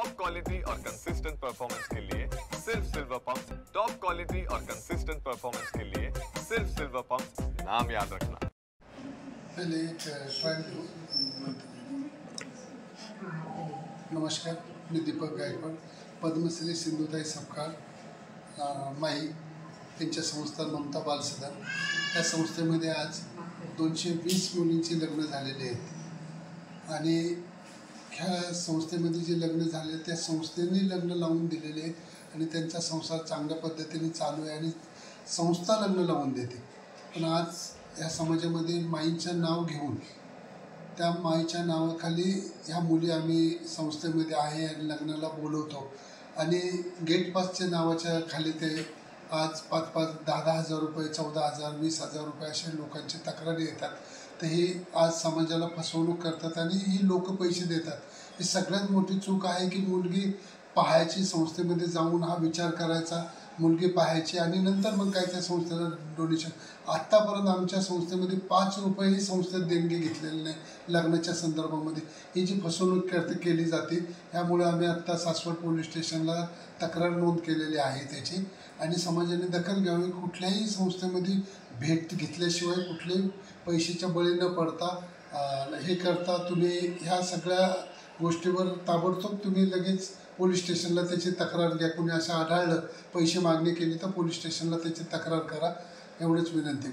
Top quality और consistent performance के लिए सिर्फ सिल्वर पंप। टॉप क्वालिटी और कंसिस्टेंट परफॉर्मेंस के लिए सिर्फ सिल्वर पंप, नाम याद रखना। पहले एक ट्रायल घेऊ। नमस्कार, मी दीपक गायकवाड, पद्मश्री सिंधुताई सपकाळ माई यांच्या संस्था ममता बालसदन या संस्थेमध्ये आज 220 मुलींची लग्न झालेली आहेत आणि ह्या संस्थेमध्ये जे लग्न झाले त्या संस्थेने लग्न लावून दिलेले आहेत आणि त्यांचा संसार चांगल्या पद्धतीने चालू आहे आणि संस्था लग्न लावून देते। पण आज या समाजामध्ये माईंचं नाव घेऊन त्या माईच्या नावाखाली ह्या मुली आम्ही संस्थेमध्ये आहे आणि लग्नाला बोलवतो आणि गेट पासच्या नावाच्या खाली ते आज 5,000, 10,000 रुपये, 14,000, 20,000 रुपये अशा लोकांची तक्रारी येतात। तर ही आज समाजाला फसवणूक करतात आणि ही लोक पैसे देतात। ही सगळ्यात मोठी चूक आहे की मुलगी पाहायची, संस्थेमध्ये जाऊन हा विचार करायचा, मुलगी पाहायची आणि नंतर मग काय त्या संस्थेला डोनेशन। आत्तापर्यंत आमच्या संस्थेमध्ये 5 रुपयेही संस्थेत देणगी घेतलेली नाही लग्नाच्या संदर्भामध्ये। ही जी फसवणूक केली जाते त्यामुळे आम्ही आत्ता सासवड पोलीस स्टेशनला तक्रार नोंद केलेली आहे त्याची आणि समाजाने दखल घ्यावी। कुठल्याही संस्थेमध्ये भेट घेतल्याशिवाय कुठलेही पैशाच्या बळी न पडता हे करता तुम्ही ह्या सगळ्या गोष्टीवर ताबडतोब तुम्ही लगेच पोलीस स्टेशनला त्याची तक्रार घ्या। कुणी असं आढळलं पैसे मागणी केली तर पोलीस स्टेशनला त्याची तक्रार करा, एवढंच विनंती।